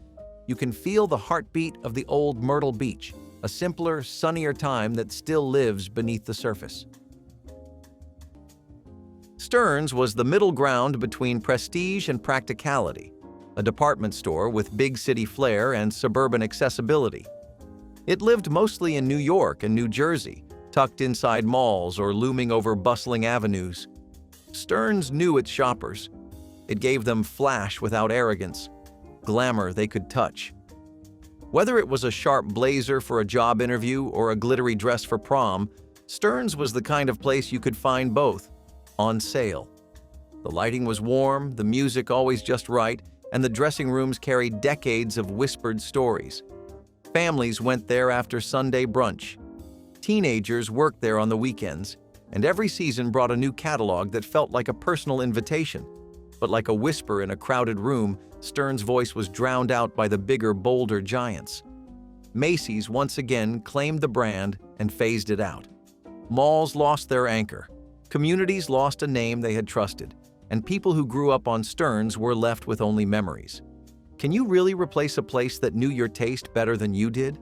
you can feel the heartbeat of the old Myrtle Beach, a simpler, sunnier time that still lives beneath the surface. Stearns was the middle ground between prestige and practicality, a department store with big city flair and suburban accessibility. It lived mostly in New York and New Jersey, tucked inside malls or looming over bustling avenues. Stearns knew its shoppers. It gave them flash without arrogance, glamour they could touch. Whether it was a sharp blazer for a job interview or a glittery dress for prom, Stearns was the kind of place you could find both, on sale. The lighting was warm, the music always just right, and the dressing rooms carried decades of whispered stories. Families went there after Sunday brunch. Teenagers worked there on the weekends, and every season brought a new catalog that felt like a personal invitation. But like a whisper in a crowded room, Stearns' voice was drowned out by the bigger, bolder giants. Macy's once again claimed the brand and phased it out. Malls lost their anchor. Communities lost a name they had trusted, and people who grew up on Stearns were left with only memories. Can you really replace a place that knew your taste better than you did?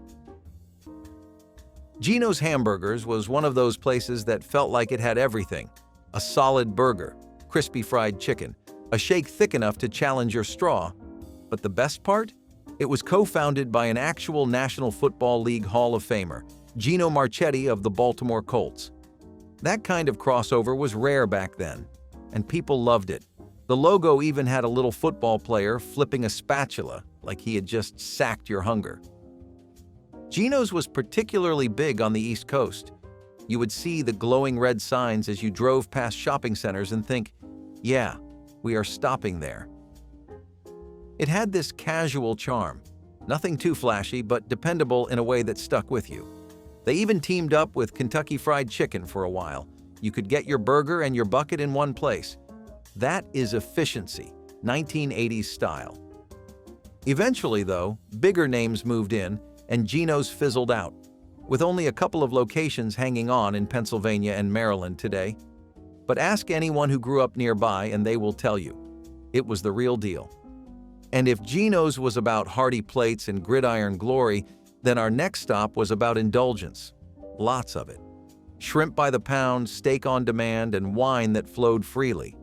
Geno's Hamburgers was one of those places that felt like it had everything. A solid burger, crispy fried chicken, a shake thick enough to challenge your straw. But the best part? It was co-founded by an actual National Football League Hall of Famer, Geno Marchetti of the Baltimore Colts. That kind of crossover was rare back then, and people loved it. The logo even had a little football player flipping a spatula like he had just sacked your hunger. Geno's was particularly big on the East Coast. You would see the glowing red signs as you drove past shopping centers and think, yeah, we are stopping there. It had this casual charm, nothing too flashy but dependable in a way that stuck with you. They even teamed up with Kentucky Fried Chicken for a while. You could get your burger and your bucket in one place. That is efficiency, 1980s style. Eventually, though, bigger names moved in, and Geno's fizzled out, with only a couple of locations hanging on in Pennsylvania and Maryland today. But ask anyone who grew up nearby and they will tell you. It was the real deal. And if Geno's was about hearty plates and gridiron glory, then our next stop was about indulgence. Lots of it. Shrimp by the pound, steak on demand, and wine that flowed freely.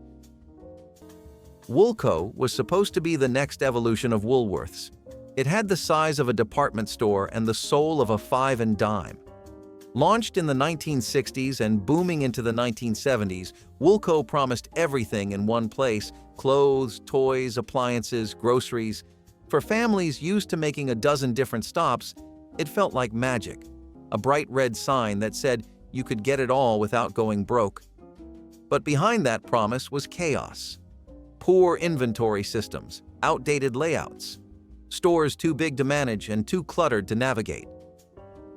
Woolco was supposed to be the next evolution of Woolworths. It had the size of a department store and the soul of a five and dime. Launched in the 1960s and booming into the 1970s, Woolco promised everything in one place: clothes, toys, appliances, groceries. For families used to making a dozen different stops, it felt like magic. A bright red sign that said you could get it all without going broke. But behind that promise was chaos. Poor inventory systems, outdated layouts, stores too big to manage and too cluttered to navigate.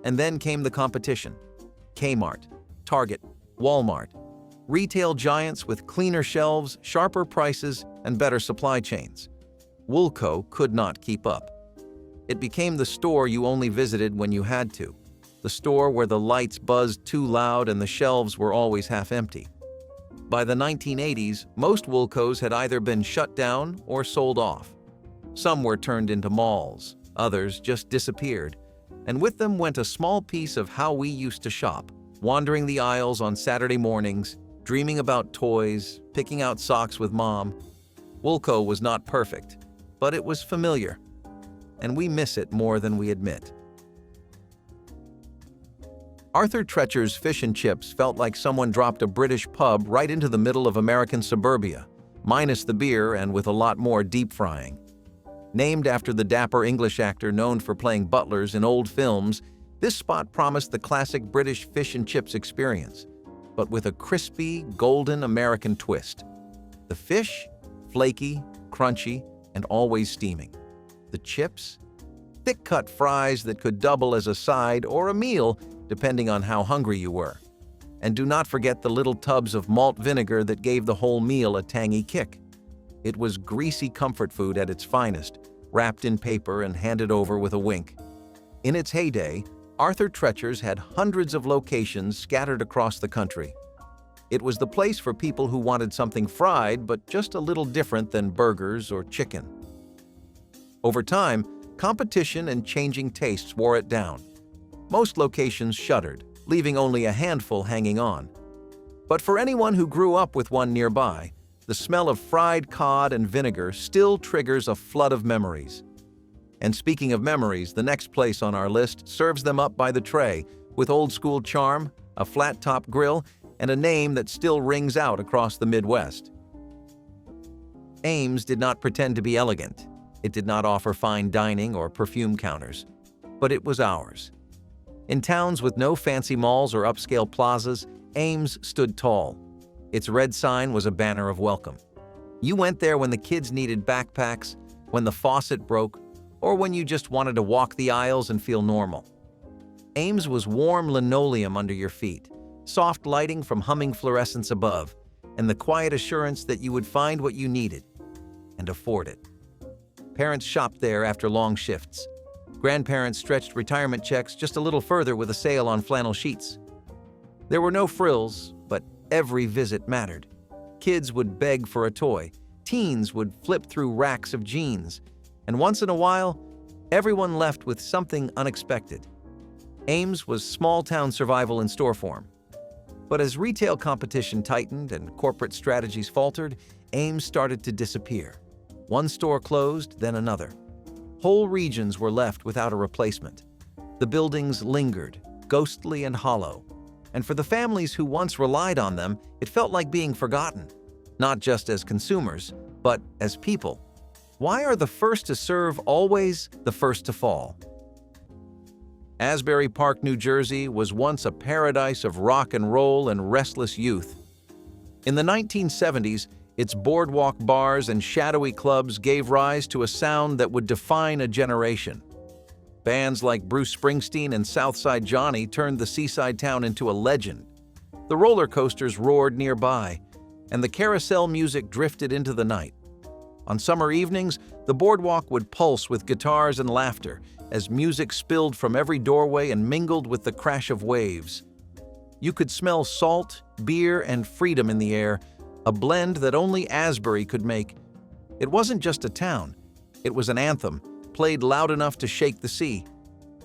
And then came the competition. Kmart, Target, Walmart. Retail giants with cleaner shelves, sharper prices, and better supply chains. Woolco could not keep up. It became the store you only visited when you had to. The store where the lights buzzed too loud and the shelves were always half empty. By the 1980s, most Woolcos had either been shut down or sold off. Some were turned into malls, others just disappeared. And with them went a small piece of how we used to shop, wandering the aisles on Saturday mornings, dreaming about toys, picking out socks with Mom. Woolco was not perfect, but it was familiar, and we miss it more than we admit. Arthur Treacher's fish and chips felt like someone dropped a British pub right into the middle of American suburbia, minus the beer and with a lot more deep frying. Named after the dapper English actor known for playing butlers in old films, this spot promised the classic British fish and chips experience, but with a crispy, golden American twist. The fish, flaky, crunchy, and always steaming. The chips, thick-cut fries that could double as a side or a meal, depending on how hungry you were. And do not forget the little tubs of malt vinegar that gave the whole meal a tangy kick. It was greasy comfort food at its finest, wrapped in paper and handed over with a wink. In its heyday, Arthur Treacher's had hundreds of locations scattered across the country. It was the place for people who wanted something fried but just a little different than burgers or chicken. Over time, competition and changing tastes wore it down. Most locations shuttered, leaving only a handful hanging on. But for anyone who grew up with one nearby, the smell of fried cod and vinegar still triggers a flood of memories. And speaking of memories, the next place on our list serves them up by the tray, with old-school charm, a flat-top grill, and a name that still rings out across the Midwest. Ames did not pretend to be elegant. It did not offer fine dining or perfume counters. But it was ours. In towns with no fancy malls or upscale plazas, Ames stood tall. Its red sign was a banner of welcome. You went there when the kids needed backpacks, when the faucet broke, or when you just wanted to walk the aisles and feel normal. Ames was warm linoleum under your feet, soft lighting from humming fluorescents above, and the quiet assurance that you would find what you needed and afford it. Parents shopped there after long shifts. Grandparents stretched retirement checks just a little further with a sale on flannel sheets. There were no frills, but every visit mattered. Kids would beg for a toy, teens would flip through racks of jeans, and once in a while, everyone left with something unexpected. Ames was small-town survival in store form. But as retail competition tightened and corporate strategies faltered, Ames started to disappear. One store closed, then another. Whole regions were left without a replacement. The buildings lingered, ghostly and hollow. And for the families who once relied on them, it felt like being forgotten, not just as consumers, but as people. Why are the first to serve always the first to fall? Asbury Park, New Jersey was once a paradise of rock and roll and restless youth. In the 1970s, its boardwalk bars and shadowy clubs gave rise to a sound that would define a generation. Bands like Bruce Springsteen and Southside Johnny turned the seaside town into a legend. The roller coasters roared nearby, and the carousel music drifted into the night. On summer evenings, the boardwalk would pulse with guitars and laughter as music spilled from every doorway and mingled with the crash of waves. You could smell salt, beer, and freedom in the air, a blend that only Asbury could make. It wasn't just a town. It was an anthem, played loud enough to shake the sea.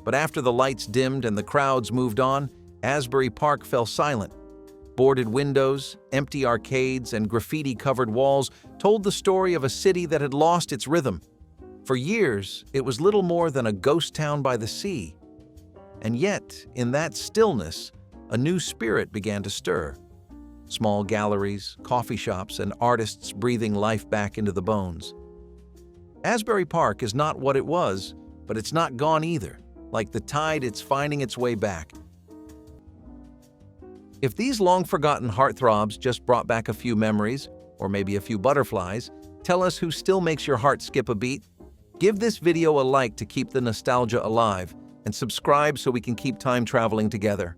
But after the lights dimmed and the crowds moved on, Asbury Park fell silent. Boarded windows, empty arcades, and graffiti-covered walls told the story of a city that had lost its rhythm. For years, it was little more than a ghost town by the sea. And yet, in that stillness, a new spirit began to stir. Small galleries, coffee shops, and artists breathing life back into the bones. Asbury Park is not what it was, but it's not gone either. Like the tide, it's finding its way back. If these long-forgotten heartthrobs just brought back a few memories, or maybe a few butterflies, tell us who still makes your heart skip a beat. Give this video a like to keep the nostalgia alive, and subscribe so we can keep time traveling together.